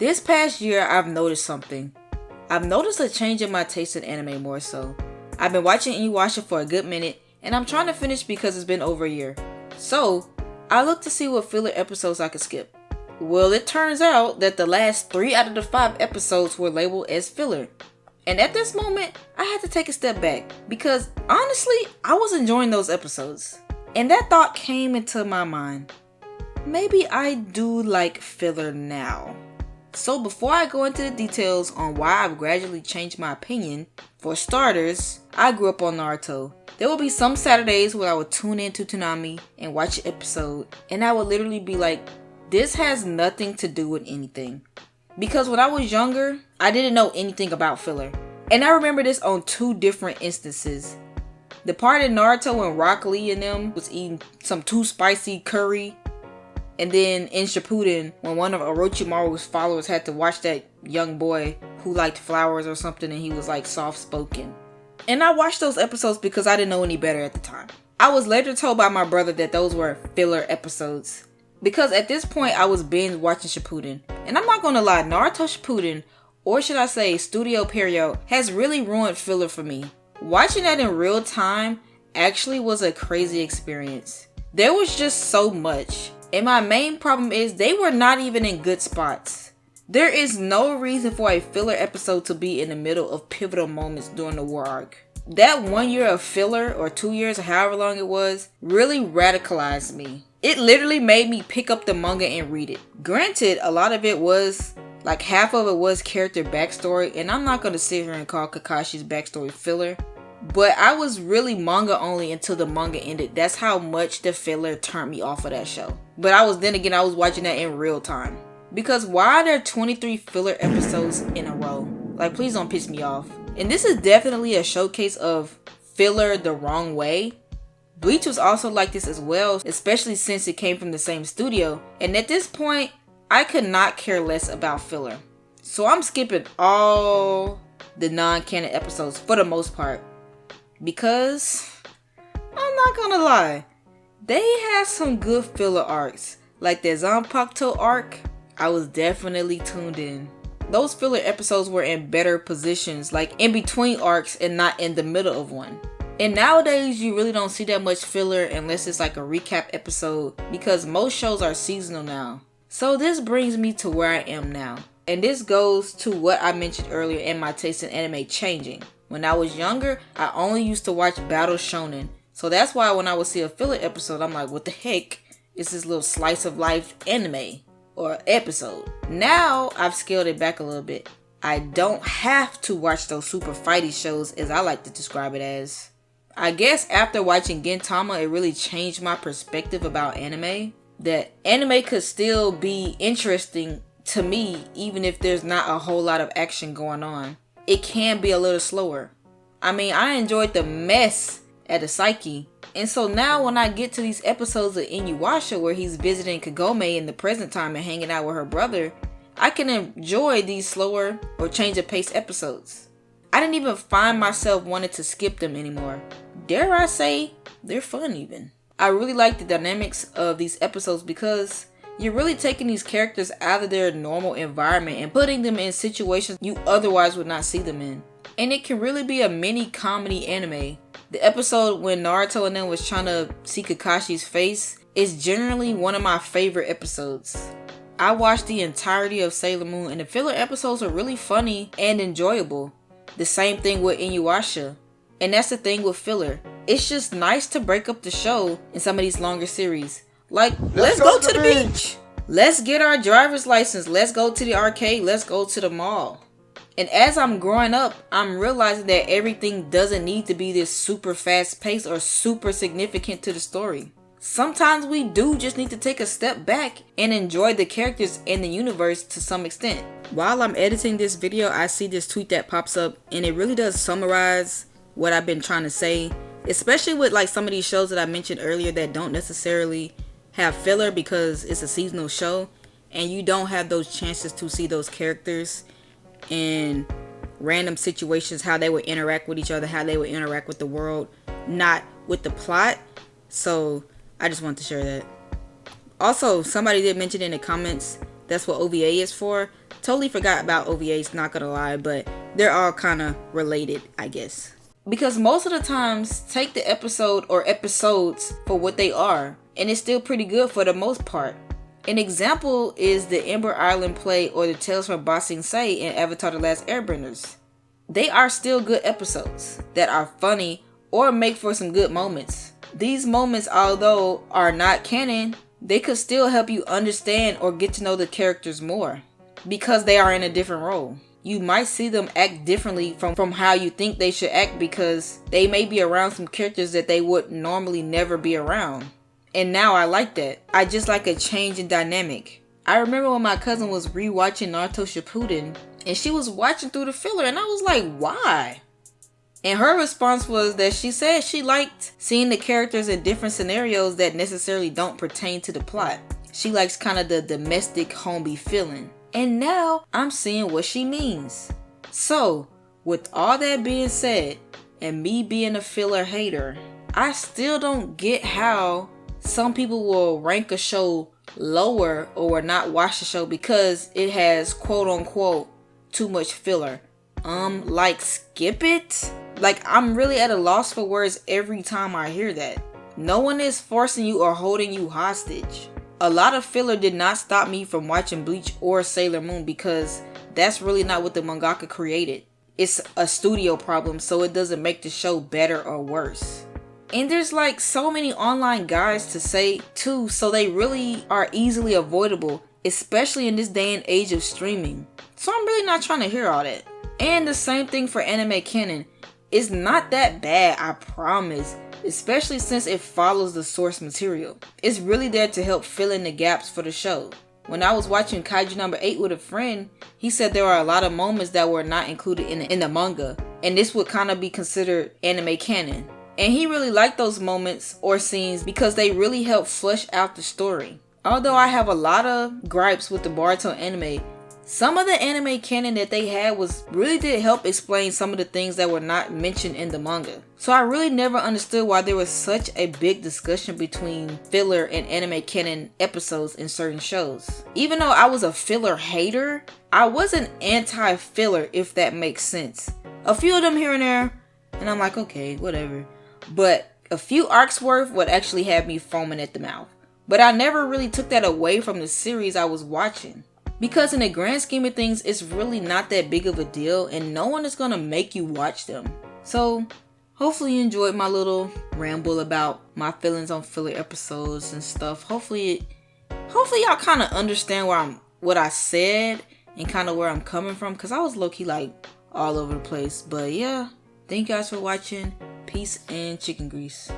This past year, I've noticed something. I've noticed a change in my taste in anime more so. I've been watching inuyasha for a good minute, and I'm trying to finish because it's been over a year. So, I looked to see what filler episodes I could skip. Well, it turns out that the last 3 out of the 5 episodes were labeled as filler. And at this moment, I had to take a step back because honestly, I was enjoying those episodes. And that thought came into my mind. Maybe I do like filler now. So before I go into the details on why I've gradually changed my opinion, for starters, I grew up on Naruto. There will be some Saturdays where I would tune into Toonami and watch an episode, and I would literally be like, this has nothing to do with anything. Because when I was younger, I didn't know anything about filler. And I remember this on 2 different instances. The part in Naruto when Rock Lee and them was eating some too spicy curry. And then in Shippuden, when one of Orochimaru's followers had to watch that young boy who liked flowers or something and he was like soft-spoken. And I watched those episodes because I didn't know any better at the time. I was later told by my brother that those were filler episodes. Because at this point I was binge watching Shippuden. And I'm not gonna lie, Naruto Shippuden, or should I say Studio Period, has really ruined filler for me. Watching that in real time actually was a crazy experience. There was just so much. And my main problem is they were not even in good spots. There is no reason for a filler episode to be in the middle of pivotal moments during the war arc. That 1 year of filler, or 2 years, or however long it was, really radicalized me. It literally made me pick up the manga and read it. Granted, a lot of it was, like half of it was character backstory, and I'm not going to sit here and call Kakashi's backstory filler. But I was really manga only until the manga ended. That's how much the filler turned me off of that show. But I was watching that in real time. Because why are there 23 filler episodes in a row? Like, please don't piss me off. And this is definitely a showcase of filler the wrong way. Bleach was also like this as well, especially since it came from the same studio. And at this point, I could not care less about filler. So I'm skipping all the non-canon episodes for the most part. Because, I'm not gonna lie, they had some good filler arcs. Like the Zanpakuto arc, I was definitely tuned in. Those filler episodes were in better positions, like in between arcs and not in the middle of one. And nowadays, you really don't see that much filler unless it's like a recap episode, because most shows are seasonal now. So this brings me to where I am now. And this goes to what I mentioned earlier in my taste in anime changing. When I was younger, I only used to watch battle shonen. So that's why when I would see a filler episode, I'm like, what the heck is this little slice of life anime or episode? Now, I've scaled it back a little bit. I don't have to watch those super fighty shows as I like to describe it as. I guess after watching Gintama, it really changed my perspective about anime. That anime could still be interesting to me even if there's not a whole lot of action going on. It can be a little slower. I mean, I enjoyed the mess at the Psyche. And so now when I get to these episodes of Inuyasha where he's visiting Kagome in the present time and hanging out with her brother, I can enjoy these slower or change of pace episodes. I didn't even find myself wanting to skip them anymore. Dare I say, they're fun even. I really like the dynamics of these episodes because you're really taking these characters out of their normal environment and putting them in situations you otherwise would not see them in. And it can really be a mini comedy anime. The episode when Naruto and them was trying to see Kakashi's face is generally one of my favorite episodes. I watched the entirety of Sailor Moon and the filler episodes are really funny and enjoyable. The same thing with Inuyasha. And that's the thing with filler. It's just nice to break up the show in some of these longer series. Like, let's go to the beach. Let's get our driver's license. Let's go to the arcade. Let's go to the mall. And as I'm growing up, I'm realizing that everything doesn't need to be this super fast paced or super significant to the story. Sometimes we do just need to take a step back and enjoy the characters and the universe to some extent. While I'm editing this video, I see this tweet that pops up and it really does summarize what I've been trying to say. Especially with like some of these shows that I mentioned earlier that don't necessarily have filler because it's a seasonal show and you don't have those chances to see those characters in random situations, how they would interact with each other, how they would interact with the world, not with the plot. So I just wanted to share that. Also, somebody did mention in the comments That's what OVA is for. Totally forgot about OVAs, not gonna lie, but they're all kind of related, I guess. Because most of the times, take the episode or episodes for what they are, and it's still pretty good for the most part. An example is the Ember Island play or the Tales from Ba Sing Se in Avatar The Last Airbenders. They are still good episodes that are funny or make for some good moments. These moments, although are not canon, they could still help you understand or get to know the characters more because they are in a different role. You might see them act differently from how you think they should act because they may be around some characters that they would normally never be around. And now I like that. I just like a change in dynamic. I remember when my cousin was rewatching Naruto Shippuden and she was watching through the filler and I was like, why? And her response was that she said she liked seeing the characters in different scenarios that necessarily don't pertain to the plot. She likes kind of the domestic homey feeling. And now I'm seeing what she means. So, with all that being said, and me being a filler hater, I still don't get how some people will rank a show lower or not watch the show because it has quote unquote too much filler. Like skip it? Like I'm really at a loss for words every time I hear that. No one is forcing you or holding you hostage. A lot of filler did not stop me from watching Bleach or Sailor Moon because that's really not what the mangaka created. It's a studio problem, so it doesn't make the show better or worse. And there's like so many online guides to say too, so they really are easily avoidable, especially in this day and age of streaming. So I'm really not trying to hear all that. And the same thing for anime canon. It's not that bad, I promise. Especially since it follows the source material. It's really there to help fill in the gaps for the show. When I was watching Kaiju number 8 with a friend, he said there are a lot of moments that were not included in the manga, and this would kind of be considered anime canon. And he really liked those moments or scenes because they really help flesh out the story. Although I have a lot of gripes with the Boruto anime, some of the anime canon that they had really did help explain some of the things that were not mentioned in the manga. So I really never understood why there was such a big discussion between filler and anime canon episodes in certain shows. Even though I was a filler hater, I wasn't anti-filler, if that makes sense. A few of them here and there, and I'm like, okay, whatever. But a few arcs worth would actually have me foaming at the mouth. But I never really took that away from the series I was watching. Because in the grand scheme of things, it's really not that big of a deal and no one is going to make you watch them. So, hopefully you enjoyed my little ramble about my feelings on filler episodes and stuff. Hopefully y'all kind of understand what I said and kind of where I'm coming from. Because I was low-key like all over the place. But yeah, thank you guys for watching. Peace and chicken grease.